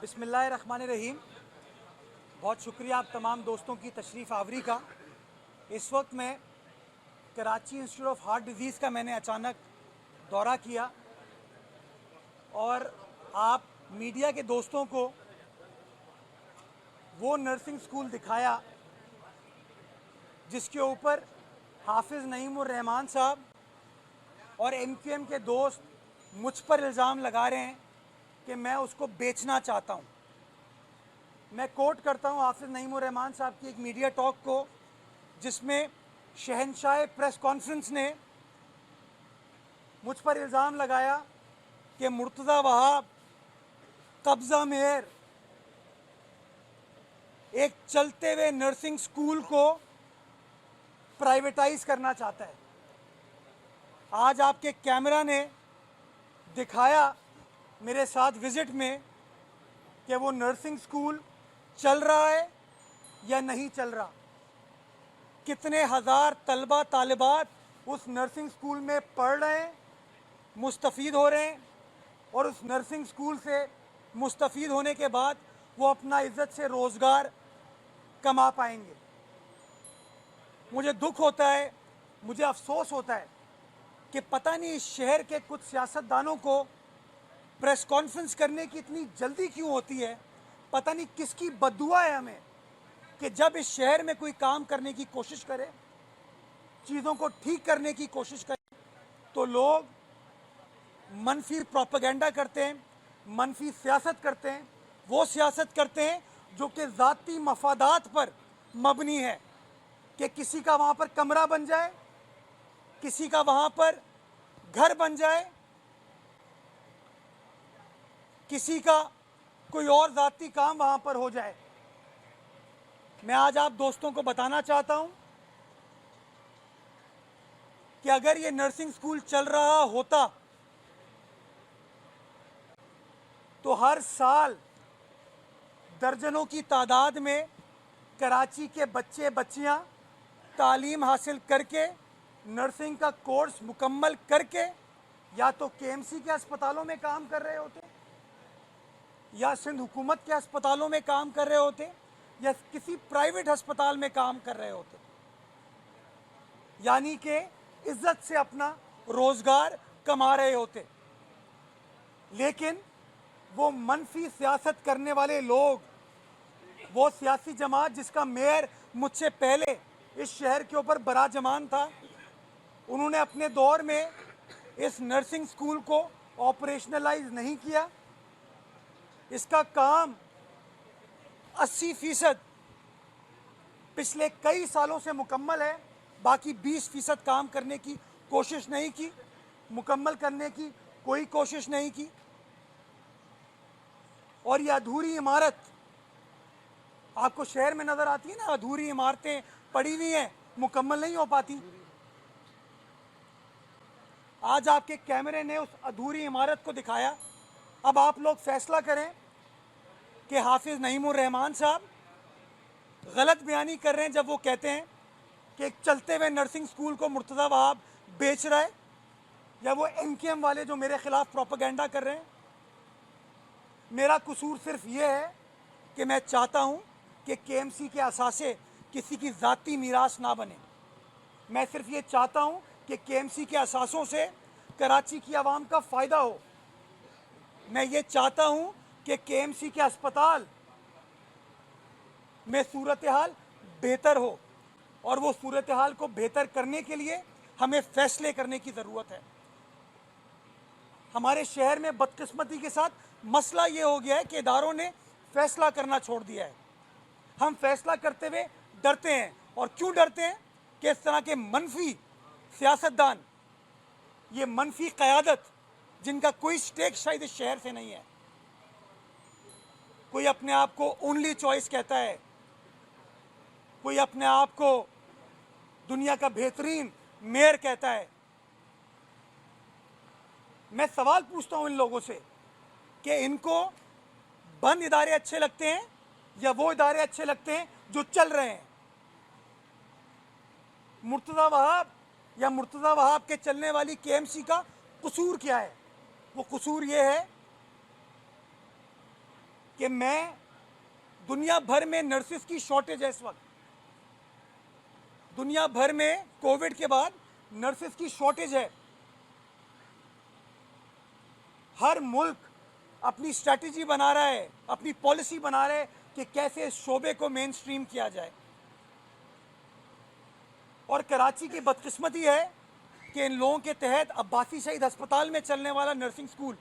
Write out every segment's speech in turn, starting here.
बिस्मिल्लाहिर्रहमानिर्रहीम। बहुत शुक्रिया आप तमाम दोस्तों की तशरीफ़ आवरी का। इस वक्त मैं Karachi institute of heart disease का मैंने अचानक दौरा किया और आप मीडिया के दोस्तों को वो नर्सिंग स्कूल दिखाया जिसके ऊपर हाफिज़ नईमुर रहमान साहब और एमक्यूएम के दोस्त मुझ पर इल्ज़ाम लगा रहे हैं कि मैं उसको बेचना चाहता हूँ। मैं कोट करता हूँ हाफिज़ नईमुर रहमान साहब की एक मीडिया टॉक को, जिसमें शहंशाह प्रेस कॉन्फ्रेंस ने मुझ पर इल्ज़ाम लगाया कि मुर्तज़ा वहाब कब्ज़ा मेहर एक चलते हुए नर्सिंग स्कूल को प्राइवेटाइज करना चाहता है। आज आपके कैमरा ने दिखाया मेरे साथ विज़िट में कि वो नर्सिंग स्कूल चल रहा है या नहीं चल रहा। कितने हज़ार तलबा तालिबात उस नर्सिंग स्कूल में पढ़ रहे हैं, मुस्तफ़ीद हो रहे हैं और उस नर्सिंग स्कूल से मुस्तफ़ीद होने के बाद वो अपना इज़्ज़त से रोज़गार कमा पाएंगे। मुझे दुख होता है, मुझे अफसोस होता है कि पता नहीं इस शहर के कुछ सियासतदानों को प्रेस कॉन्फ्रेंस करने की इतनी जल्दी क्यों होती है। पता नहीं किसकी बद्दुआ है हमें कि जब इस शहर में कोई काम करने की कोशिश करे, चीज़ों को ठीक करने की कोशिश करे, तो लोग मनफी प्रोपेगेंडा करते हैं, मनफी सियासत करते हैं। वो सियासत करते हैं जो कि ज़ाती मफादात पर मबनी है कि किसी का वहाँ पर कमरा बन जाए, किसी का वहाँ पर घर बन जाए, किसी का कोई और ज़ाती काम वहाँ पर हो जाए। मैं आज आप दोस्तों को बताना चाहता हूँ कि अगर ये नर्सिंग स्कूल चल रहा होता तो हर साल दर्जनों की तादाद में कराची के बच्चे बच्चियाँ तालीम हासिल करके नर्सिंग का कोर्स मुकम्मल करके या तो केएमसी के अस्पतालों में काम कर रहे होते, या सिंध हुकूमत के अस्पतालों में काम कर रहे होते, या किसी प्राइवेट अस्पताल में काम कर रहे होते, यानी कि इज्जत से अपना रोज़गार कमा रहे होते। लेकिन वो मनफी सियासत करने वाले लोग, वो सियासी जमात जिसका मेयर मुझसे पहले इस शहर के ऊपर बराजमान था, उन्होंने अपने दौर में इस नर्सिंग स्कूल को ऑपरेशनलाइज नहीं किया। इसका काम 80% पिछले कई सालों से मुकम्मल है, बाकी 20% काम करने की कोशिश नहीं की, मुकम्मल करने की कोई कोशिश नहीं की। और ये अधूरी इमारत आपको शहर में नज़र आती है ना, अधूरी इमारतें पड़ी हुई हैं, मुकम्मल नहीं हो पाती। आज आपके कैमरे ने उस अधूरी इमारत को दिखाया। अब आप लोग फैसला करें कि हाफिज़ नईमुर रहमान साहब गलत बयानी कर रहे हैं जब वो कहते हैं कि एक चलते हुए नर्सिंग स्कूल को मुर्तज़ा वहाब बेच रहा है, या वो एमक्यूएम वाले जो मेरे खिलाफ प्रोपेगेंडा कर रहे हैं। मेरा कसूर सिर्फ ये है कि मैं चाहता हूँ कि केएमसी के असासे किसी की ज़ाती मीरास ना बने। मैं सिर्फ ये चाहता हूँ कि केएमसी के असासों से कराची की आवाम का फ़ायदा हो। मैं ये चाहता हूँ कि केएमसी के अस्पताल में सूरत हाल बेहतर हो, और वो सूरत हाल को बेहतर करने के लिए हमें फ़ैसले करने की ज़रूरत है। हमारे शहर में बदकिस्मती के साथ मसला ये हो गया है कि इदारों ने फ़ैसला करना छोड़ दिया है। हम फ़ैसला करते हुए डरते हैं। और क्यों डरते हैं कि इस तरह के मनफी सियासतदान, ये मनफी क़यादत, जिनका कोई स्टेक शायद इस शहर से नहीं है, कोई अपने आप को ओनली चॉइस कहता है, कोई अपने आप को दुनिया का बेहतरीन मेयर कहता है। मैं सवाल पूछता हूँ इन लोगों से कि इनको बंद इदारे अच्छे लगते हैं या वो इदारे अच्छे लगते हैं जो चल रहे हैं। मुर्तज़ा वहाब या मुर्तज़ा वहाब के चलने वाली केएमसी का कसूर क्या है? वो कसूर ये है कि मैं दुनिया भर में नर्सिस की शॉर्टेज है इस वक्त, दुनिया भर में कोविड के बाद नर्सिस की शॉर्टेज है। हर मुल्क अपनी स्ट्रैटेजी बना रहा है, अपनी पॉलिसी बना रहा है कि कैसे इस शोबे को मेन स्ट्रीम किया जाए। और कराची की बदकिस्मती है कि इन लोगों के तहत अब्बासी शहीद अस्पताल में चलने वाला नर्सिंग स्कूल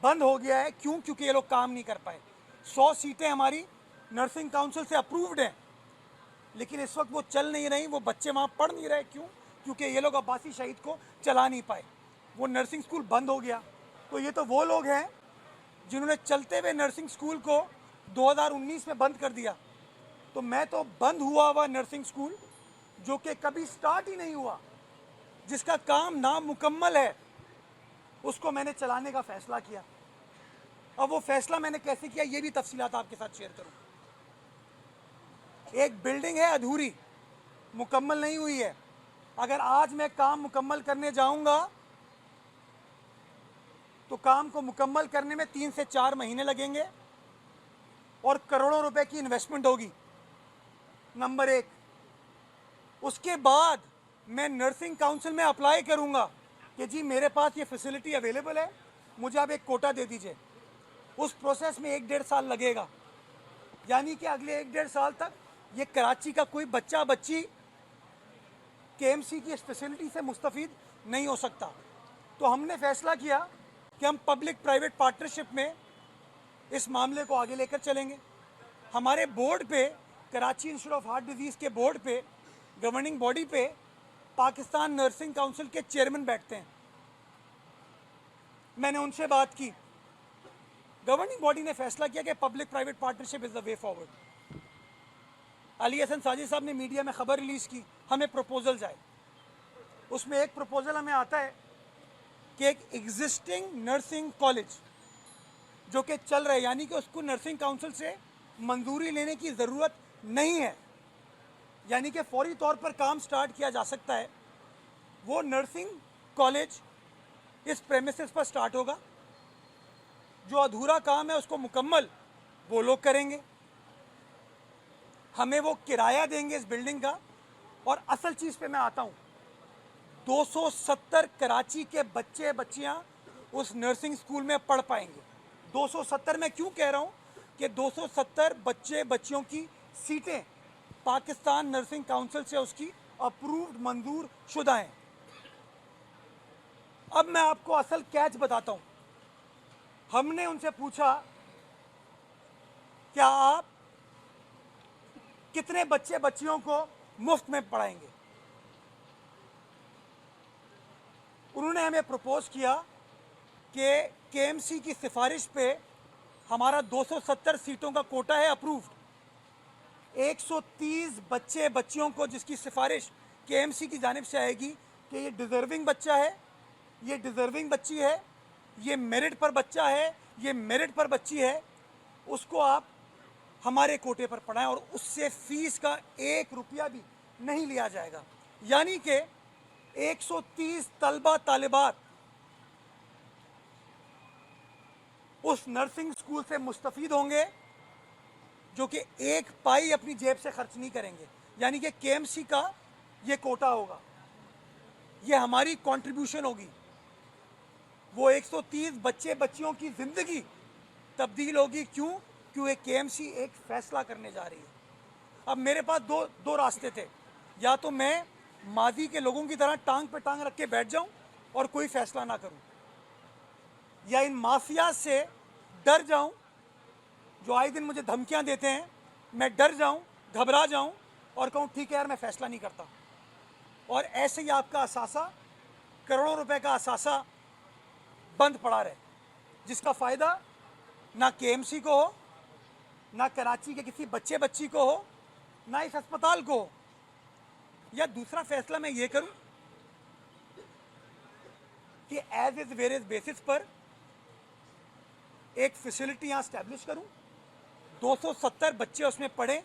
बंद हो गया है। क्यों? क्योंकि ये लोग काम नहीं कर पाए। 100 सीटें हमारी नर्सिंग काउंसिल से अप्रूव्ड हैं, लेकिन इस वक्त वो चल नहीं रही, वो बच्चे वहाँ पढ़ नहीं रहे। क्यों? क्योंकि ये लोग अब्बासी शहीद को चला नहीं पाए, वो नर्सिंग स्कूल बंद हो गया। तो ये तो वो लोग हैं जिन्होंने चलते हुए नर्सिंग स्कूल को 2019 में बंद कर दिया। तो मैं तो बंद हुआ हुआ नर्सिंग स्कूल जो कि कभी स्टार्ट ही नहीं हुआ, जिसका काम नामुकम्मल है, उसको मैंने चलाने का फैसला किया। अब वो फैसला मैंने कैसे किया ये भी तफसीलात आपके साथ शेयर करूँ। एक बिल्डिंग है अधूरी, मुकम्मल नहीं हुई है। अगर आज मैं काम मुकम्मल करने जाऊंगा तो काम को मुकम्मल करने में 3 से 4 महीने लगेंगे और करोड़ों रुपए की इन्वेस्टमेंट होगी, नंबर 1। उसके बाद मैं नर्सिंग काउंसिल में अप्लाई करूंगा कि जी मेरे पास ये फैसिलिटी अवेलेबल है, मुझे आप एक कोटा दे दीजिए। उस प्रोसेस में 1-1.5 साल लगेगा, यानी कि अगले 1-1.5 साल तक ये कराची का कोई बच्चा बच्ची केएमसी की इस फैसिलिटी से मुस्तफ़ीद नहीं हो सकता। तो हमने फैसला किया कि हम पब्लिक प्राइवेट पार्टनरशिप में इस मामले को आगे लेकर चलेंगे। हमारे बोर्ड पे, Karachi institute of heart disease के बोर्ड पे, गवर्निंग बॉडी पे पाकिस्तान नर्सिंग काउंसिल के चेयरमैन बैठते हैं। मैंने उनसे बात की, गवर्निंग बॉडी ने फैसला किया कि public private partnership is the way forward. Ali Hasan Sajid sahab ने मीडिया में खबर रिलीज़ की, हमें प्रपोजल्स आए। उसमें एक प्रपोजल हमें आता है कि एक एग्जिस्टिंग नर्सिंग कॉलेज जो कि चल रहा है, यानी कि उसको नर्सिंग काउंसिल से मंजूरी लेने की ज़रूरत नहीं है, यानी कि फौरी तौर पर काम स्टार्ट किया जा सकता है, वो नर्सिंग कॉलेज इस प्रेमिसेस पर स्टार्ट होगा। जो अधूरा काम है उसको मुकम्मल वो लोग करेंगे, हमें वो किराया देंगे इस बिल्डिंग का। और असल चीज़ पे मैं आता हूँ, 270 कराची के बच्चे बच्चियाँ उस नर्सिंग स्कूल में पढ़ पाएंगे। 270 मैं क्यों कह रहा हूँ कि 270 बच्चे बच्चियों की सीटें पाकिस्तान नर्सिंग काउंसिल से उसकी अप्रूव्ड, मंजूर शुदा हैं। अब मैं आपको असल कैच बताता हूँ। हमने उनसे पूछा, क्या आप कितने बच्चे बच्चियों को मुफ्त में पढ़ाएंगे? उन्होंने हमें प्रपोज किया कि केएमसी की सिफारिश पे हमारा 270 सीटों का कोटा है अप्रूव्ड। 130 बच्चे बच्चियों को जिसकी सिफारिश केएमसी की जानिब से आएगी कि ये डिज़र्विंग बच्चा है, ये डिज़र्विंग बच्ची है, ये मेरिट पर बच्चा है, ये मेरिट पर बच्ची है, उसको आप हमारे कोटे पर पढ़ाएं और उससे फीस का 1 रुपया भी नहीं लिया जाएगा। यानी कि 130 तलबा तालिबात उस नर्सिंग स्कूल से मुस्तफ़ीद होंगे जो कि 1 पाई अपनी जेब से खर्च नहीं करेंगे। यानी कि केएमसी का ये कोटा होगा, ये हमारी कंट्रीब्यूशन होगी। वो 130 बच्चे बच्चियों की ज़िंदगी तब्दील होगी। क्यों? क्योंकि केएमसी एक फ़ैसला करने जा रही है। अब मेरे पास दो रास्ते थे, या तो मैं माजी के लोगों की तरह टांग पे टांग रख के बैठ जाऊं और कोई फ़ैसला ना करूं, या इन माफिया से डर जाऊं जो आए दिन मुझे धमकियां देते हैं, मैं डर जाऊं, घबरा जाऊं और कहूं ठीक है यार मैं फ़ैसला नहीं करता। और ऐसे ही आपका असासा, करोड़ों रुपए का असासा बंद पड़ा रहे, जिसका फ़ायदा ना केएमसी को हो, ना कराची के किसी बच्चे बच्ची को हो, ना इस अस्पताल को हो। या दूसरा फैसला मैं ये करूं कि एज इज वेरियस बेसिस पर एक फैसिलिटी यहां स्टैब्लिश करूं, 270 बच्चे उसमें पढ़ें,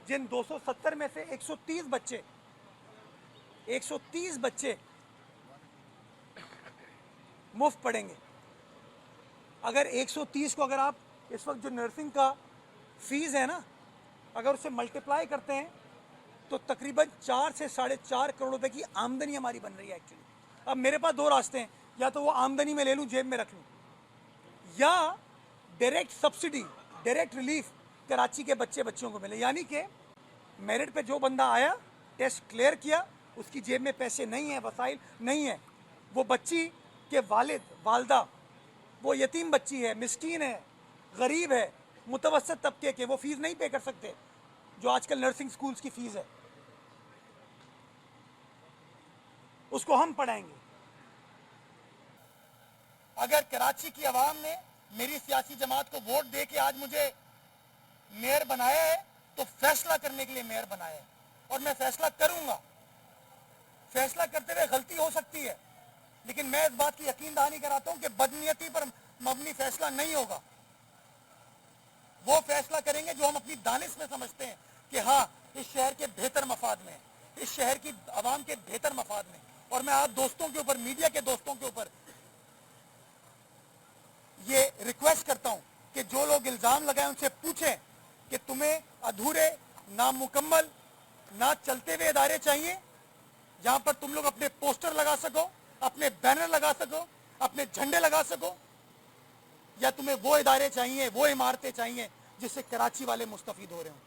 जिन 270 में से 130 बच्चे मुफ्त पढ़ेंगे। अगर 130 को अगर आप इस वक्त जो नर्सिंग का फीस है ना, अगर उसे मल्टीप्लाई करते हैं तो तकरीबन 4 से 4.5 करोड़ रुपए की आमदनी हमारी बन रही है एक्चुअली। अब मेरे पास दो रास्ते हैं, या तो वो आमदनी में ले लूँ, जेब में रख लूँ, या direct subsidy, direct relief Karachi के बच्चियों को मिले। यानी कि मेरिट पे जो बंदा आया, टेस्ट क्लियर किया, उसकी जेब में पैसे नहीं है, वसाइल नहीं है, वो बच्ची के वालिद वालदा, वो यतीम बच्ची है, मिस्कीन है, गरीब है, मुतवसत तबके के, वो फीस नहीं पे कर सकते जो आजकल नर्सिंग स्कूल्स की फीस है, उसको हम पढ़ाएंगे। अगर कराची की आवाम ने मेरी सियासी जमात को वोट दे के आज मुझे मेयर बनाया है, तो फैसला करने के लिए मेयर बनाया है, और मैं फैसला करूंगा। फैसला करते हुए गलती हो सकती है, लेकिन मैं इस बात की यकीन दहानी कराता हूं कि बदनीयती पर मबनी फैसला नहीं होगा। वो फैसला करेंगे जो हम अपनी दानिश में समझते हैं कि हाँ, इस शहर के बेहतर मफाद में, इस शहर की आवाम के बेहतर मफाद में। और मैं आप दोस्तों के ऊपर, मीडिया के दोस्तों के ऊपर ये रिक्वेस्ट करता हूं कि जो लोग इल्जाम लगाएं उनसे पूछें कि तुम्हें अधूरे, नामुकम्मल, ना चलते हुए इदारे चाहिए जहां पर तुम लोग अपने पोस्टर लगा सको, अपने बैनर लगा सको, अपने झंडे लगा सको, या तुम्हें वो इदारे चाहिए, वो इमारतें चाहिए जिससे कराची वाले मुस्तफीद हो रहे हों।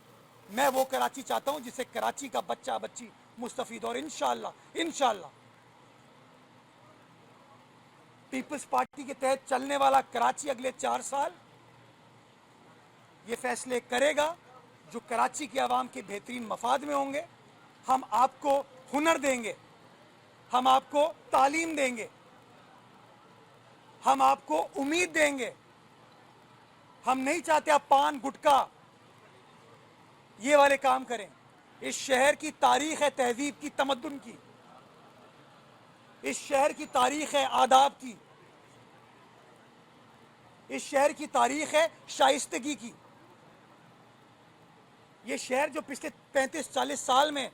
मैं वो कराची चाहता हूं जिससे कराची का बच्चा बच्ची मुस्तफीद हो। और इंशाअल्लाह पीपल्स पार्टी के तहत चलने वाला कराची अगले 4 साल ये फैसले करेगा जो कराची की आवाम के बेहतरीन मफाद में होंगे। हम आपको हुनर देंगे, हम आपको तालीम देंगे, हम आपको उम्मीद देंगे। हम नहीं चाहते आप पान गुटखा ये वाले काम करें। इस शहर की तारीख है तहजीब की, तमद्दुन की, इस शहर की तारीख है आदाब की, इस शहर की तारीख है शाइस्तगी की। ये शहर जो पिछले 35-40 साल में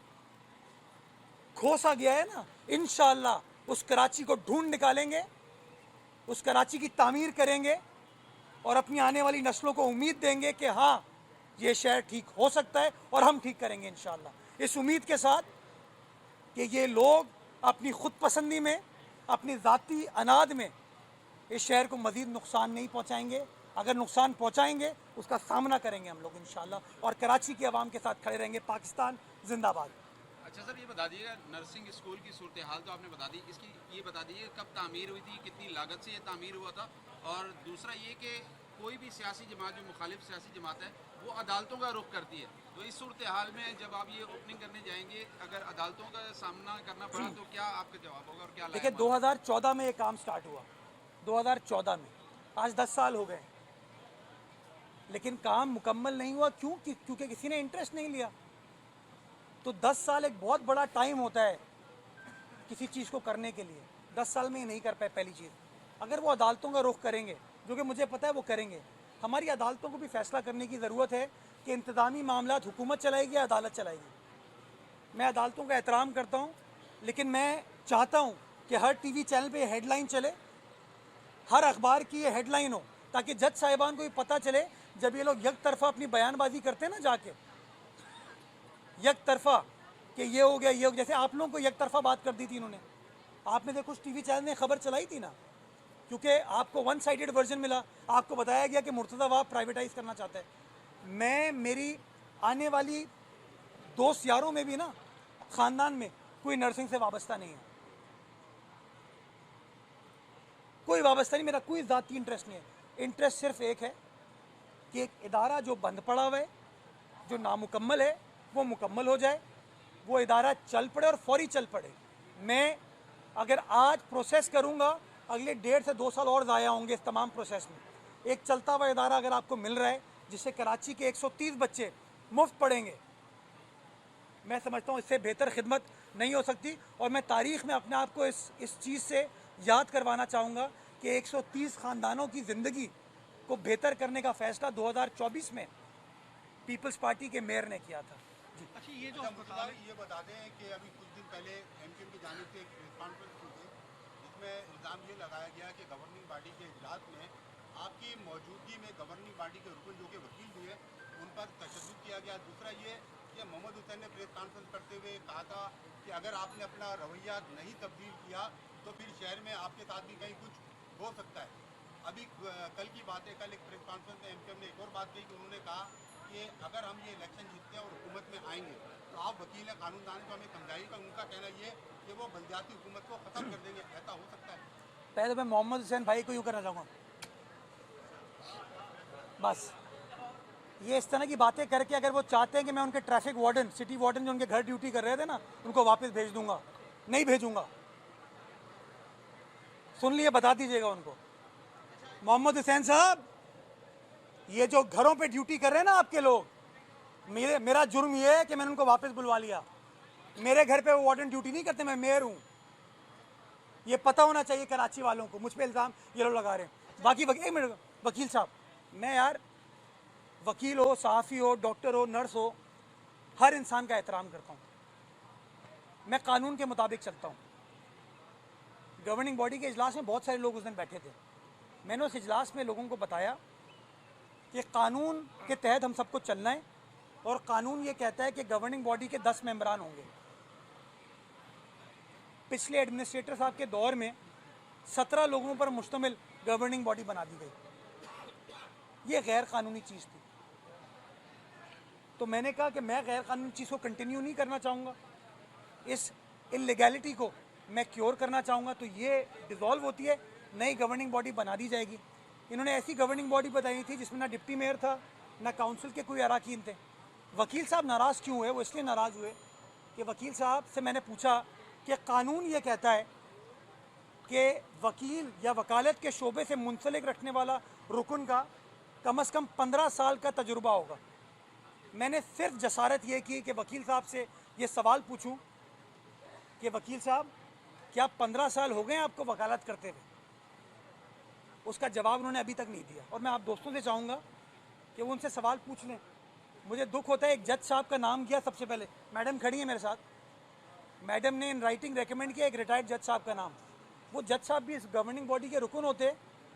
खोसा गया है ना, इंशाअल्लाह उस कराची को ढूंढ निकालेंगे, उस कराची की तामीर करेंगे और अपनी आने वाली नस्लों को उम्मीद देंगे कि हाँ, ये शहर ठीक हो सकता है और हम ठीक करेंगे इंशाअल्लाह। इस उम्मीद के साथ कि ये लोग अपनी खुद पसंदी में, अपनी ज़ाती अनाद में इस शहर को मज़ीद नुकसान नहीं पहुँचाएंगे। अगर नुकसान पहुँचाएंगे उसका सामना करेंगे हम लोग इंशाअल्लाह, और कराची की आवाम के साथ खड़े रहेंगे। पाकिस्तान जिंदाबाद। अच्छा सर, ये बता दीजिएगा, नर्सिंग स्कूल की सूरत हाल तो आपने बता दी, इसकी ये बता दीजिए कब तामीर हुई थी, कितनी लागत से ये तामीर हुआ था, और दूसरा ये कि कोई भी सियासी जमात जो मुखालिफ सियासी जमात है वो अदालतों का रुख करती है, तो इस सूरत हाल में जब आप ये ओपनिंग करने जाएंगे, अगर अदालतों का सामना करना पड़ा तो क्या आपका जवाब होगा और क्या? देखिए, 2014 में ये काम स्टार्ट हुआ, 2014 में, आज 10 साल हो गए, लेकिन काम मुकम्मल नहीं हुआ। क्यों? क्योंकि किसी ने इंटरेस्ट नहीं लिया। तो 10 साल एक बहुत बड़ा टाइम होता है किसी चीज़ को करने के लिए। 10 साल में ये नहीं कर पाए। पहली चीज़, अगर वो अदालतों का रुख करेंगे, जो कि मुझे पता है वो करेंगे, हमारी अदालतों को भी फैसला करने की ज़रूरत है कि इंतज़ामी मामलात हुकूमत चलाएगी या अदालत चलाएगी। मैं अदालतों का एहतराम करता हूँ, लेकिन मैं चाहता हूँ कि हर टीवी चैनल पे हेडलाइन चले, हर अखबार की ये हेडलाइन हो, ताकि जज साहिबान को भी पता चले जब ये लोग एक तरफा अपनी बयानबाजी करते हैं ना, जाके एक तरफा कि ये हो गया, ये हो गया। जैसे आप लोगों को एक तरफा बात कर दी थी इन्होंने, आप में से कुछ टीवी चैनल ने खबर चलाई थी ना, क्योंकि आपको वन साइडेड वर्जन मिला, आपको बताया गया कि मुर्तज़ा वाब प्राइवेटाइज करना चाहता है। मैं, मेरी आने वाली दोस्त यारों में भी ना, ख़ानदान में कोई नर्सिंग से वाबस्ता नहीं है, कोई वाबस्ता नहीं, मेरा कोई ज़ाती इंटरेस्ट नहीं है। इंटरेस्ट सिर्फ एक है कि एक इदारा जो बंद पड़ा हुआ है, जो नामुकम्मल है, वो मुकम्मल हो जाए, वो इदारा चल पड़े और फौरी चल पड़े। मैं अगर आज प्रोसेस करूँगा, अगले 1.5 से 2 साल और ज़ाया होंगे इस तमाम प्रोसेस में। एक चलता हुआ इदारा अगर आपको मिल रहा है जिससे कराची के 130 बच्चे मुफ्त पढ़ेंगे, मैं समझता हूँ इससे बेहतर खिदमत नहीं हो सकती। और मैं तारीख़ में अपने आप को इस चीज़ से याद करवाना चाहूँगा कि 130 ख़ानदानों की ज़िंदगी को बेहतर करने का फ़ैसला 2024 में पीपल्स पार्टी के मेयर ने किया था। जी। अच्छा, ये जो ये बता दें कि अभी कुछ दिन पहले एमकेएम की जानिब से एक प्रेस कॉन्फ्रेंस हुई थी, जिसमें इल्ज़ाम ये लगाया गया कि गवर्निंग बॉडी के इजलास में आपकी मौजूदगी में गवर्निंग बॉडी के रुकन जो कि वकील भी है उन पर तशद्दुद किया गया। दूसरा ये कि मोहम्मद हुसैन ने प्रेस कॉन्फ्रेंस करते हुए कहा था कि अगर आपने अपना रवैया नहीं तब्दील किया तो फिर शहर में आपके साथ भी कहीं कुछ हो सकता है। अभी कल की बात है, कल एक प्रेस कॉन्फ्रेंस में एमकेएम ने एक और बात कही कि उन्होंने कहा कि अगर हम ये इलेक्शन जीतते हैं और हुकूमत में आएंगे तो आप वकील हैं, कानूनदान हैं, तो हमें समझाइएगा। उनका कहना ये कि वो बलदियाती हुकूमत को ख़त्म कर देंगे। ऐसा हो सकता है? पहले तो मैं मोहम्मद हुसैन भाई को यूँ करना चाहूँगा, बस ये इस तरह की बातें करके अगर वो चाहते हैं कि मैं उनके ट्रैफिक वार्डन, सिटी वार्डन जो उनके घर ड्यूटी कर रहे थे ना, उनको वापस भेज दूंगा, नहीं भेजूंगा। सुन लिए, बता दीजिएगा उनको। मोहम्मद हुसैन साहब, ये जो घरों पे ड्यूटी कर रहे हैं ना आपके लोग, मेरा जुर्म ये है कि मैंने उनको वापस बुलवा लिया। मेरे घर पे वो वार्डन ड्यूटी नहीं करते, मैं मेयर हूँ। ये पता होना चाहिए कराची वालों को। मुझ पे इल्ज़ाम ये लोग लगा रहे हैं। बाकी एक मिनट, वकील साहब, मैं यार वकील हो, सहाफ़ी हो, डॉक्टर हो, नर्स हो, हर इंसान का एहतराम करता हूँ। मैं कानून के मुताबिक चलता हूँ। गवर्निंग बॉडी के इजलास में बहुत सारे लोग उस दिन बैठे थे। मैंने उस इजलास में लोगों को बताया कि कानून के तहत हम सबको चलना है और कानून ये कहता है कि गवर्निंग बॉडी के 10 मेंबरान होंगे। पिछले एडमिनिस्ट्रेटर साहब के दौर में 17 लोगों पर मुश्तमिल गवर्निंग बॉडी बना दी गई। ये गैर कानूनी चीज़ थी। तो मैंने कहा कि मैं गैर कानूनी चीज़ को कंटिन्यू नहीं करना चाहूँगा, इस इलीगैलिटी को मैं क्योर करना चाहूँगा। तो ये डिज़ोल्व होती है, नई गवर्निंग बॉडी बना दी जाएगी। इन्होंने ऐसी गवर्निंग बॉडी बनाई थी जिसमें ना डिप्टी मेयर था, ना काउंसिल के कोई अराकीन थे। वकील साहब नाराज़ क्यों हुए? वो इसलिए नाराज़ हुए कि वकील साहब से मैंने पूछा कि कानून ये कहता है कि वकील या वकालत के शोबे से मुंसलिक रखने वाला रुकन का कम से कम 15 साल का तजुर्बा होगा। मैंने सिर्फ जसारत ये की कि वकील साहब से ये सवाल पूछूं कि वकील साहब, क्या 15 साल हो गए आपको वकालत करते हुए? उसका जवाब उन्होंने अभी तक नहीं दिया। और मैं आप दोस्तों से चाहूँगा कि वो उनसे सवाल पूछ लें। मुझे दुख होता है, एक जज साहब का नाम किया सबसे पहले, मैडम खड़ी है मेरे साथ, मैडम ने इन राइटिंग रेकमेंड किया एक रिटायर्ड जज साहब का नाम। वो जज साहब भी इस गवर्निंग बॉडी के रुकन होते,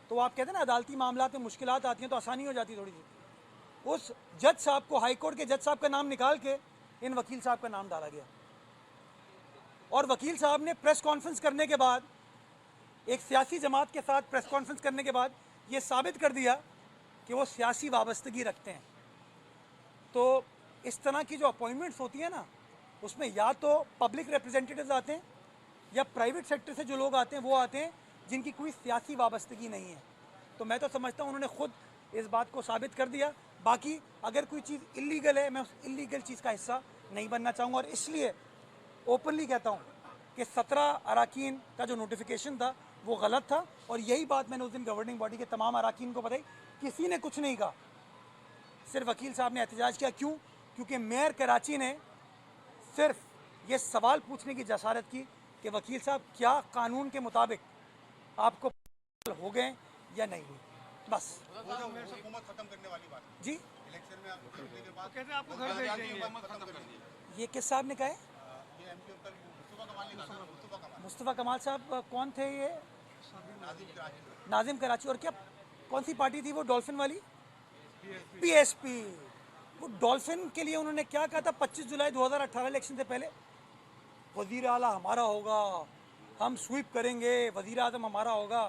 तो आप कहते हैं ना अदालती मामला में मुश्किलात आती हैं तो आसानी हो जाती थोड़ी सी। उस जज साहब को, हाई कोर्ट के जज साहब का नाम निकाल के इन वकील साहब का नाम डाला गया। और वकील साहब ने प्रेस कॉन्फ्रेंस करने के बाद, एक सियासी जमात के साथ प्रेस कॉन्फ्रेंस करने के बाद ये साबित कर दिया कि वो सियासी वाबस्तगी रखते हैं। तो इस तरह की जो अपॉइंटमेंट्स होती है ना, उसमें या तो पब्लिक रिप्रेजेंटेटिव्स आते हैं या प्राइवेट सेक्टर से जो लोग आते हैं वो आते हैं जिनकी कोई सियासी वाबस्तगी नहीं है। तो मैं तो समझता हूँ उन्होंने खुद इस बात को साबित कर दिया। बाकी अगर कोई चीज़ इलीगल है, मैं उस इलीगल चीज़ का हिस्सा नहीं बनना चाहूँगा। और इसलिए ओपनली कहता हूँ कि 17 अराकीन का जो नोटिफिकेशन था वो गलत था। और यही बात मैंने उस दिन गवर्निंग बॉडी के तमाम अराकीन को बताई। किसी ने कुछ नहीं कहा, सिर्फ वकील साहब ने एहतजाज किया। क्यों? क्योंकि मेयर कराची ने सिर्फ ये सवाल पूछने की जसारत की कि वकील साहब, क्या कानून के मुताबिक आपको हो गए या नहीं हुए? बस। वो जो मेरे से हुकूमत खत्म करने वाली बात जी, इलेक्शन में आप जीतने के बाद कैसे आपको घर भेज देंगे? हुकूमत खत्म कर दी। ये किस साहब ने कहा है? ये एमपी कल मुस्तफा कमाल ने कहा था। मुस्तफा कमाल मुस्तफ़ा कमाल साहब कौन थे ये? नाजिम कराची। नाजिम कराची। और क्या कौन सी पार्टी थी वो? डॉल्फिन वाली, पीएसपी। वो डॉल्फिन के लिए उन्होंने क्या कहा था 25 जुलाई 2018 इलेक्शन से पहले? वज़ीर आला हमारा होगा, हम स्वीप करेंगे, वज़ीर आज़म हमारा होगा।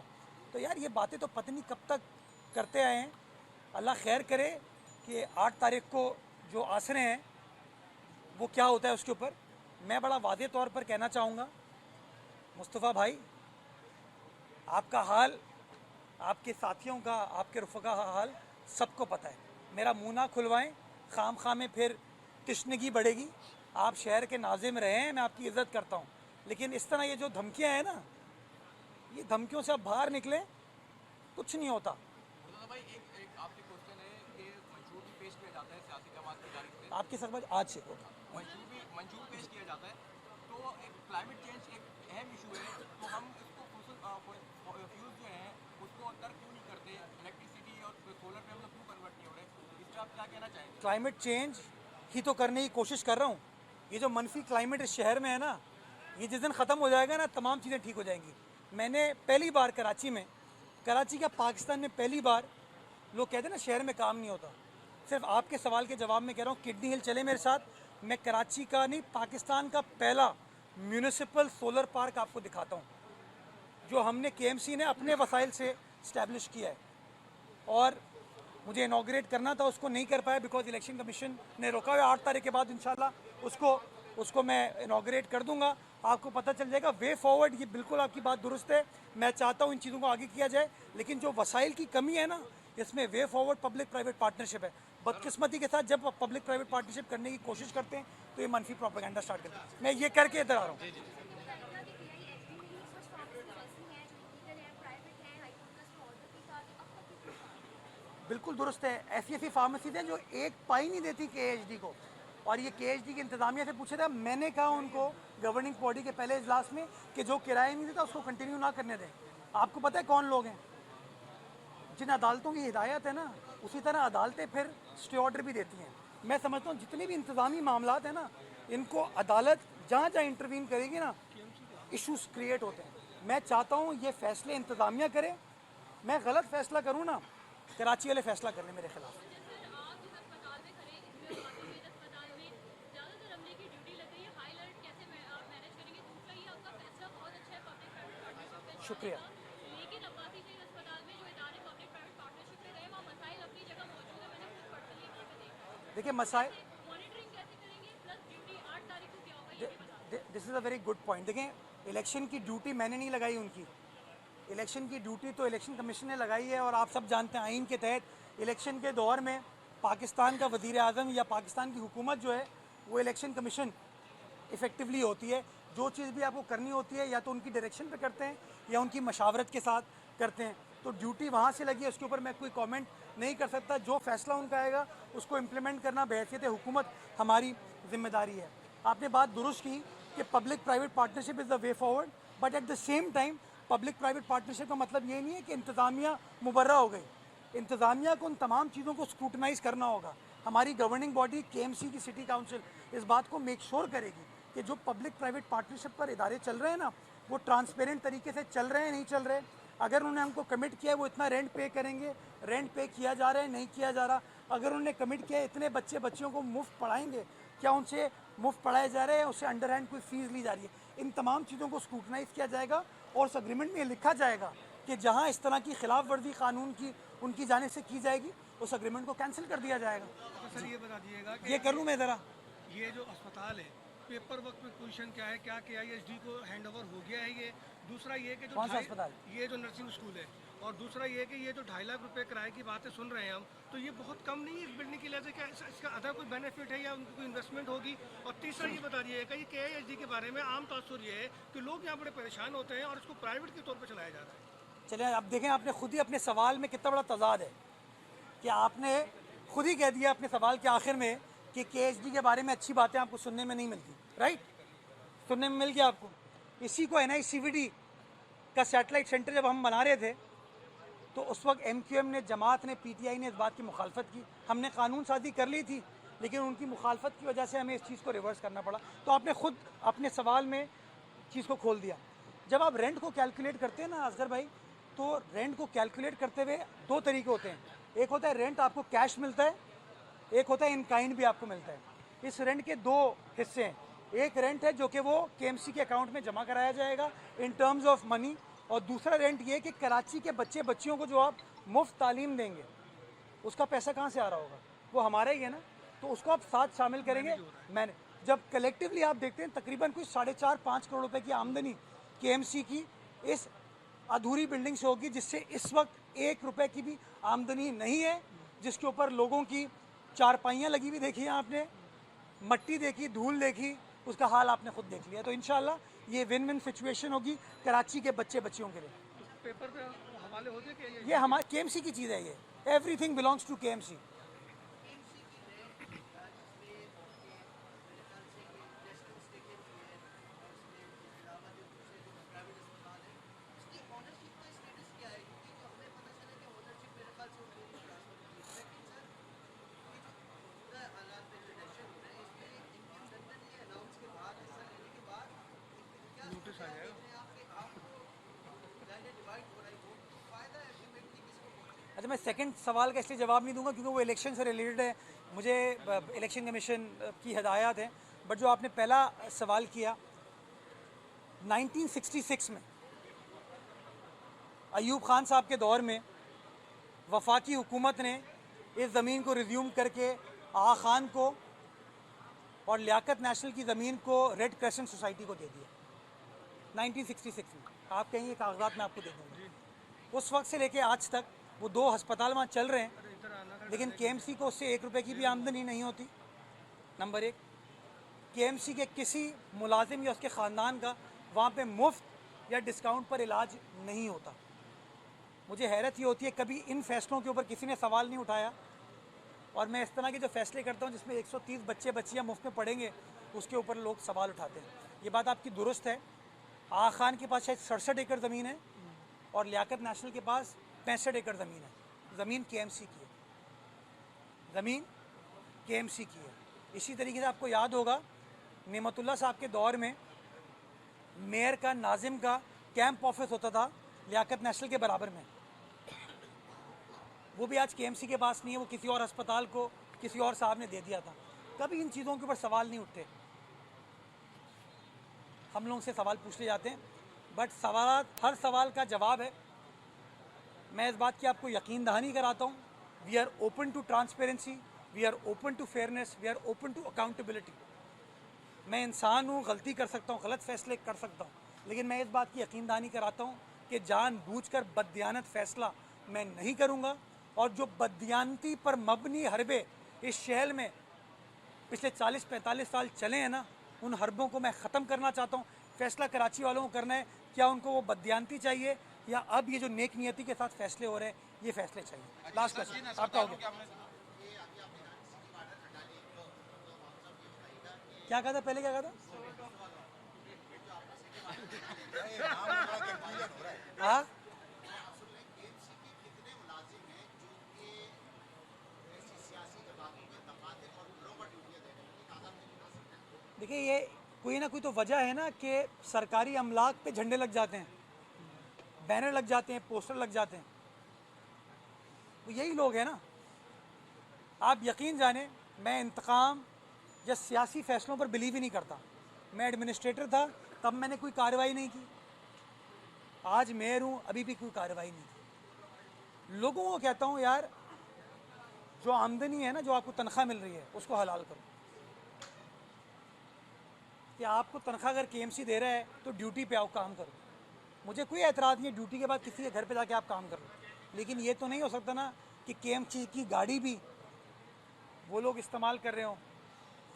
तो यार ये बातें तो पता नहीं कब तक करते आए हैं। अल्लाह खैर करे कि 8 तारीख को जो आसरे हैं वो क्या होता है उसके ऊपर। मैं बड़ा वादे तौर पर कहना चाहूँगा, मुस्तफ़ा भाई, आपका हाल, आपके साथियों का, आपके रफ़का का हाल सबको पता है। मेरा मुँह ना खुलवाएं, खाम खा में फिर तिश्नगी बढ़ेगी। आप शहर के नाजिम रहे हैं, मैं आपकी इज़्ज़त करता हूँ, लेकिन इस तरह ये जो धमकियाँ हैं ना, ये धमकियों से आप बाहर निकलें, कुछ नहीं होता। मुर्तज़ा भाई, एक आपसे क्वेश्चन है कि मंशूर भी पेश किया जाता है सियासी जमात की जानिब से, आपकी सरबज आज से होगा। मंशूर पेश किया जाता है। तो एक क्लाइमेट चेंज एक अहम इशू है, तो हम इसको फ्यूज जो है उसको तर्क क्यों नहीं करते? इलेक्ट्रिसिटी और सोलर पे हम लोग क्यों कन्वर्ट नहीं हो रहे? इस पर आप क्या कहना चाहेंगे? क्लाइमेट चेंज ही तो करने की कोशिश कर रहा हूँ। ये जो मनफी क्लाइमेट इस शहर में है ना, ये जिस दिन ख़त्म हो जाएगा ना, तमाम चीज़ें ठीक हो जाएंगी। मैंने पहली बार कराची में कराची का पाकिस्तान में पहली बार, लोग कहते हैं ना शहर में काम नहीं होता, सिर्फ आपके सवाल के जवाब में कह रहा हूँ, किडनी हिल चले मेरे साथ, मैं कराची का नहीं पाकिस्तान का पहला म्यूनिसिपल सोलर पार्क आपको दिखाता हूँ, जो हमने केएमसी ने अपने वसाइल से इस्टेब्लिश किया है। और मुझे इनाग्रेट करना था, उसको नहीं कर पाया बिकॉज इलेक्शन कमीशन ने रोका हुआ। 8 तारीख के बाद इंशाल्लाह उसको मैं इनाग्रेट कर दूंगा, आपको पता चल जाएगा वे फॉरवर्ड। ये बिल्कुल आपकी बात दुरुस्त है, मैं चाहता हूँ इन चीज़ों को आगे किया जाए, लेकिन जो वसाइल की कमी है ना, इसमें way forward public private partnership है। बदकिस्मती के साथ जब पब्लिक प्राइवेट पार्टनरशिप करने की कोशिश करते हैं तो ये मनफी प्रोपेगेंडा स्टार्ट करते हैं। मैं ये करके इधर आ रहा हूँ। बिल्कुल दुरुस्त है, ऐसी ऐसी फार्मेसीज हैं जो एक पाई नहीं देती केएचडी को, और ये केएचडी की इंतजामिया से पूछे था, मैंने कहा उनको गवर्निंग बॉडी के पहले इजलास में कि जो किराया नहीं देता उसको कंटिन्यू ना करने दें। आपको पता है कौन लोग हैं? जिन अदालतों की हिदायत है ना, उसी तरह अदालतें फिर स्टे ऑर्डर भी देती हैं। मैं समझता हूँ जितने भी इंतज़ामी मामलात हैं ना, इनको अदालत जहाँ जहाँ इंटरवीन करेगी ना, इश्यूज क्रिएट होते हैं। मैं चाहता हूँ ये फैसले इंतज़ामिया करे, मैं गलत फैसला करूँ ना, कराची वाले फैसला कर लें मेरे खिलाफ। शुक्रिया। लेकिन अब्बासी शहीद अस्पताल में जो इदारे पब्लिक प्राइवेट पार्टनरशिप में गए, वहाँ मसाइल अपनी जगह मौजूद है, मैंने खुद पर्सनली वहाँ पे देखा। देखिए मसाइल, मॉनिटरिंग कैसे करेंगे, प्लस ड्यूटी 8 तारीख को क्या होगा ये भी बता दें। This is a very good point. देखें, इलेक्शन की ड्यूटी मैंने नहीं लगाई, उनकी इलेक्शन की ड्यूटी तो इलेक्शन कमीशन ने लगाई है। और आप सब जानते हैं आइन के तहत इलेक्शन के दौर में पाकिस्तान का वज़ीर आज़म या पाकिस्तान की हुकूमत जो है वो इलेक्शन कमीशन इफ़ेक्टिवली होती है। जो चीज़ भी आपको करनी होती है या तो उनकी डायरेक्शन पे करते हैं या उनकी मशावरत के साथ करते हैं, तो ड्यूटी वहाँ से लगी है, उसके ऊपर मैं कोई कमेंट नहीं कर सकता। जो फैसला उनका आएगा उसको इम्प्लीमेंट करना बहैसियत हुकूमत हमारी जिम्मेदारी है। आपने बात दुरुस्त की कि public private partnership is the way forward, but at the same time public private partnership का मतलब ये नहीं है कि इंतज़ामिया मुबर्रा हो गई। इंतज़ामिया को उन तमाम चीज़ों को स्क्रूटनाइज़ करना होगा। हमारी गवर्निंग बॉडी केएमसी की सिटी काउंसिल इस बात को मेक श्योर करेगी कि जो पब्लिक प्राइवेट पार्टनरशिप पर इदारे चल रहे हैं ना, वो ट्रांसपेरेंट तरीके से चल रहे हैं, नहीं चल रहे। अगर उन्होंने हमको कमिट किया है वो इतना रेंट पे करेंगे, रेंट पे किया जा रहा है नहीं किया जा रहा। अगर उन्होंने कमिट किया है इतने बच्चियों को मुफ्त पढ़ाएंगे, क्या उनसे मुफ्त पढ़ाए जा रहे हैं, उससे अंडर हैंड कोई फ़ीस ली जा रही है? इन तमाम चीज़ों को स्क्रूटनाइज़ किया जाएगा और उस अग्रीमेंट में लिखा जाएगा कि जहाँ इस तरह की खिलाफ वर्जी कानून की उनकी जानिब से की जाएगी, उस अग्रीमेंट को कैंसिल कर दिया जाएगा। तो सर ये बता दीजिएगा कि ये कर लूँ मैं ज़रा। ये जो अस्पताल है, पेपर वर्क में पोजीशन क्या है, क्या केआईएसडी को हैंड ओवर हो गया है ये? दूसरा ये कि जो कौन सा अस्पताल? ये जो नर्सिंग स्कूल है, और दूसरा ये कि ये जो 2.5 लाख रुपए किराए की बातें सुन रहे हैं हम, तो ये बहुत कम नहीं है इस बिल्डिंग के लिहाज से? क्या इसका अदर कोई बेनिफिट है या उनकी कोई इन्वेस्टमेंट होगी? और तीसरा ये बता दीजिएगा, ये केआईएसडी के बारे में आम तासुर ये है कि लोग यहाँ बड़े परेशान होते हैं और इसको प्राइवेट के तौर पर चलाया जा रहा है। चलिए अब देखें, आपने खुद ही अपने सवाल में कितना बड़ा तजाद है कि आपने खुद ही कह दिया अपने सवाल के आखिर में कि केएचडी के बारे में अच्छी बातें आपको सुनने में नहीं मिलती, राइट? सुनने में मिल गया आपको। इसी को एनआईसीवीडी का सैटेलाइट सेंटर जब हम बना रहे थे तो उस वक्त एमक्यूएम ने, जमात ने, पीटीआई ने इस बात की मुखालफत की। हमने कानून साजी कर ली थी, लेकिन उनकी मुखालफत की वजह से हमें इस चीज़ को रिवर्स करना पड़ा। तो आपने खुद अपने सवाल में चीज़ को खोल दिया। जब आप रेंट को कैलकुलेट करते हैं ना असगर भाई, तो रेंट को कैलकुलेट करते हुए दो तरीके होते हैं। एक होता है रेंट आपको कैश मिलता है, एक होता है इन काइंड भी आपको मिलता है। इस रेंट के दो हिस्से हैं। एक रेंट है जो कि वो केएमसी के अकाउंट में जमा कराया जाएगा इन टर्म्स ऑफ मनी, और दूसरा रेंट ये कि कराची के बच्चियों को जो आप मुफ्त तालीम देंगे उसका पैसा कहाँ से आ रहा होगा? वो हमारा ही है ना, तो उसको आप साथ शामिल करेंगे। मैंने जब कलेक्टिवली आप देखते हैं तकरीबन कोई 4.5-5 करोड़ रुपए की आमदनी केएमसी की इस अधूरी बिल्डिंग से होगी, जिससे इस वक्त 1 रुपए की भी आमदनी नहीं है, जिसके ऊपर लोगों की चारपाइयाँ लगी हुई देखी हैं आपने, मट्टी देखी, धूल देखी, उसका हाल आपने खुद देख लिया। तो इंशाल्लाह ये विन विन सिचुएशन होगी कराची के बच्चियों के लिए। पेपर पे हवाले होते कि ये हमारे केएमसी की चीज़ है, ये everything belongs to KMC. Notice आ जाएगा। सेकंड सवाल का इसलिए जवाब नहीं दूंगा क्योंकि वो इलेक्शन से रिलेटेड है, मुझे इलेक्शन कमीशन की हदायत है। बट जो आपने पहला सवाल किया, 1966 में अयूब खान साहब के दौर में वफाकी हुकूमत ने इस ज़मीन को रिज्यूम करके आगा खान को और लियाकत नेशनल की ज़मीन को रेड क्रेसेंट सोसाइटी को दे दिया 1966 में। आप कहेंगे कागजात में आपको दे दूँगा। उस वक्त से लेके आज तक वो 2 अस्पताल वहाँ चल रहे हैं, लेकिन केएमसी को उससे 1 रुपये की भी आमदनी नहीं होती। नंबर 1, केएमसी के किसी मुलाजिम या उसके ख़ानदान का वहाँ पे मुफ्त या डिस्काउंट पर इलाज नहीं होता। मुझे हैरत ये होती है कभी इन फैसलों के ऊपर किसी ने सवाल नहीं उठाया, और मैं इस तरह के जो फैसले करता हूँ जिसमें 130 बच्चे बच्चियाँ मुफ्त में पढ़ेंगे उसके ऊपर लोग सवाल उठाते हैं। ये बात आपकी दुरुस्त है। आगा खान के पास शायद 67 एकड़ ज़मीन है और लियाकत नेशनल के पास 65 एकड़ ज़मीन है। ज़मीन केएमसी की है, ज़मीन केएमसी की है। इसी तरीके से आपको याद होगा नेमतुल्ला साहब के दौर में मेयर का, नाजिम का कैंप ऑफिस होता था लियाकत नेशनल के बराबर में। वो भी आज केएमसी के पास नहीं है, वो किसी और अस्पताल को किसी और साहब ने दे दिया था। कभी इन चीज़ों के ऊपर सवाल नहीं उठते। हम लोगों से सवाल पूछ ले जाते हैं, बट सवाल, हर सवाल का जवाब है। मैं इस बात की आपको यकीन दहानी कराता हूँ, we are open to transparency, we are open to fairness, we are open to accountability. मैं इंसान हूँ, गलती कर सकता हूँ, गलत फैसले कर सकता हूँ, लेकिन मैं इस बात की यकीन दहानी कराता हूँ कि जानबूझकर बददियानत फ़ैसला मैं नहीं करूँगा। और जो बददियानती पर मबनी हरबे इस शहर में पिछले 40-45 साल चले हैं ना, उन हरबों को मैं ख़त्म करना चाहता हूँ। फ़ैसला कराची वालों को करना है, क्या उनको वो बददियानती चाहिए या अब ये जो नेक नियति के साथ फ़ैसले हो रहे हैं ये फ़ैसले चाहिए। लास्ट क्वेश्चन आपका हो गया। क्या कहा था पहले, क्या कहा था? हाँ, देखिए ये कोई ना कोई तो वजह है ना कि सरकारी अमलाक पे झंडे लग जाते हैं, बैनर लग जाते हैं, पोस्टर लग जाते हैं। तो यही लोग हैं ना। आप यकीन जाने मैं इंतकाम या सियासी फ़ैसलों पर बिलीव ही नहीं करता। मैं एडमिनिस्ट्रेटर था तब मैंने कोई कार्रवाई नहीं की, आज मेयर हूँ अभी भी कोई कार्रवाई नहीं की। लोगों को कहता हूँ यार, जो आमदनी है ना, जो आपको तनख्वाह मिल रही है उसको हलाल करो। कि आपको तनख्वाह अगर केएमसी दे रहा है तो ड्यूटी पे आओ, काम करो। मुझे कोई एतराज़ नहीं है ड्यूटी के बाद किसी के घर पे जाके आप काम करो, लेकिन ये तो नहीं हो सकता ना कि केएमसी की गाड़ी भी वो लोग इस्तेमाल कर रहे हों,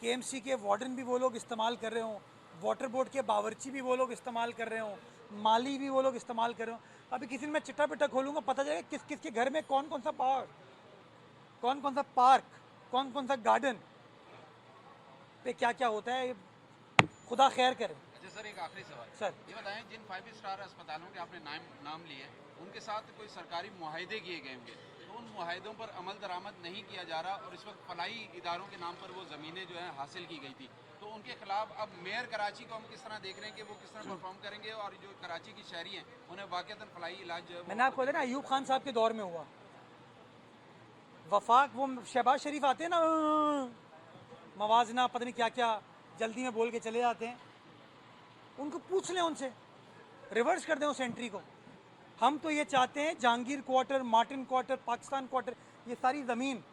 केएमसी के वार्डन भी वो लोग इस्तेमाल कर रहे हों, वाटर बोर्ड के बावर्ची भी वो लोग इस्तेमाल कर रहे हों, माली भी वो लोग इस्तेमाल कर रहे हों। अभी किसी दिन मैं चिट्ठा पिट्ठा खोलूँगा, पता चलेगा किस किस के घर में कौन कौन सा पार्क, कौन कौन सा पार्क, कौन कौन सा गार्डन पे क्या क्या होता है। खुदा खैर करे। अच्छा सर, एक आखिरी सवाल सर, ये बताएं, जिन 5 स्टार अस्पतालों के आपने नाम लिए उनके साथ कोई सरकारी मुआहदे किए गए होंगे, तो उन मुआहदों पर अमल दरामद नहीं किया जा रहा और इस वक्त फलाई इदारों के नाम पर वो ज़मीनें जो हैं हासिल की गई थी, तो उनके खिलाफ अब मेयर कराची को हम किस तरह देख रहे हैं कि वो किस तरह परफॉर्म करेंगे और जो कराची की शहरी हैं उन्हें वाकईतन फलाई इलाज जो है मैंने आपको बताया ना अयूब खान साहब के दौर में हुआ। वफाक वो शहबाज शरीफ आते हैं ना, मवाजना पता नहीं क्या क्या जल्दी में बोल के चले जाते हैं, उनको पूछ लें, उनसे रिवर्स कर दें उस एंट्री को। हम तो ये चाहते हैं Jahangir quarter, Martin quarter, Pakistan quarter, ये सारी ज़मीन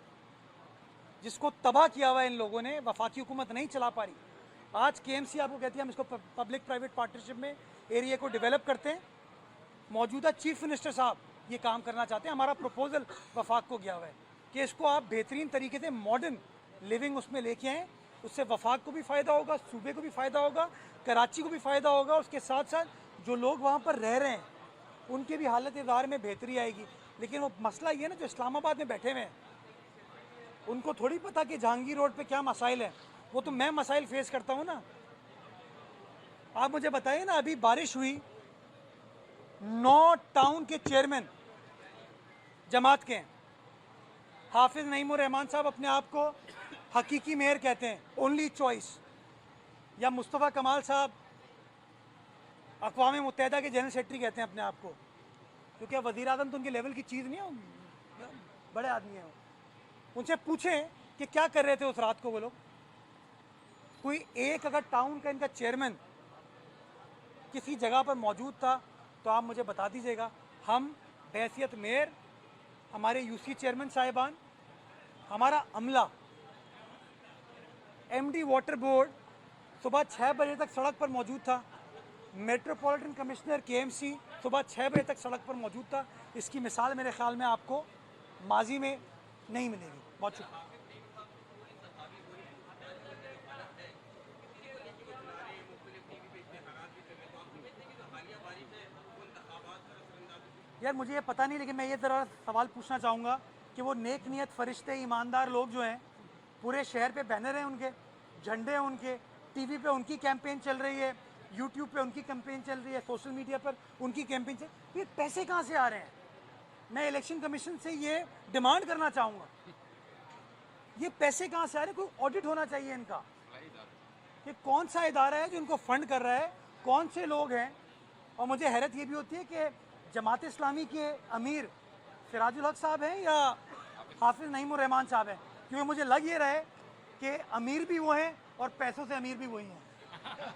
जिसको तबाह किया हुआ है इन लोगों ने, वफाकी हुकूमत नहीं चला पा रही। आज केएमसी आपको कहती है हम इसको पब्लिक प्राइवेट पार्टनरशिप में एरिया को डेवलप करते हैं। मौजूदा चीफ मिनिस्टर साहब ये काम करना चाहते हैं। हमारा प्रपोजल वफाक को गया हुआ है कि इसको आप बेहतरीन तरीके से मॉडर्न लिविंग उसमें लेके आएँ, उससे वफाक को भी फ़ायदा होगा, सूबे को भी फ़ायदा होगा, कराची को भी फ़ायदा होगा, उसके साथ साथ जो लोग वहाँ पर रह रहे हैं उनके भी हालत इज़ार में बेहतरी आएगी। लेकिन वो मसला ये है ना, जो इस्लामाबाद में बैठे हुए हैं उनको थोड़ी पता कि जहांगीर रोड पे क्या मसाइल हैं। वो तो मैं मसाइल फेस करता हूँ ना। आप मुझे बताइए ना, अभी बारिश हुई, 9 टाउन के चेयरमैन जमात के हैं। हाफिज नईमुर रहमान साहब अपने आप को हकीकी मेयर कहते हैं, ओनली चॉइस, या मुस्तफ़ा कमाल साहब अक़वाम मुत्तहिदा के जनरल सेक्रेटरी कहते हैं अपने आप को, क्योंकि वज़ीर आज़म तो उनके लेवल की चीज़ नहीं है। बड़े आदमी हैं वो। उनसे पूछें कि क्या कर रहे थे उस रात को वो लोग। कोई एक अगर टाउन का इनका चेयरमैन किसी जगह पर मौजूद था तो आप मुझे बता दीजिएगा। हम बहैसियत मेयर, हमारे यूसी चेयरमैन साहिबान, हमारा अमला, एमडी वाटर बोर्ड सुबह 6 बजे तक सड़क पर मौजूद था। मेट्रोपॉलिटन कमिश्नर केएमसी सुबह 6 बजे तक सड़क पर मौजूद था। इसकी मिसाल मेरे ख्याल में आपको माजी में नहीं मिलेगी। बहुत शुक्रिया। यार मुझे ये पता नहीं, लेकिन मैं ये ज़रा सवाल पूछना चाहूँगा कि वो नेक नियत फरिश्ते ईमानदार लोग जो हैं, पूरे शहर पे बैनर हैं उनके, झंडे हैं उनके, टीवी पे उनकी कैंपेन चल रही है, यूट्यूब पे उनकी कैंपेन चल रही है, सोशल मीडिया पर उनकी कैंपेन चल, ये पैसे कहाँ से आ रहे हैं? मैं इलेक्शन कमीशन से ये डिमांड करना चाहूँगा, ये पैसे कहाँ से आ रहे हैं? कोई ऑडिट होना चाहिए इनका। ये कौन सा इदारा है जो इनको फंड कर रहा है, कौन से लोग हैं? और मुझे हैरत ये भी होती है कि जमात इस्लामी के अमीर सिराजुल हक साहब हैं या हाफिज नईमुर रहमान साहब हैं, क्योंकि मुझे लग ये रहा है कि अमीर भी वो हैं और पैसों से अमीर भी वही हैं।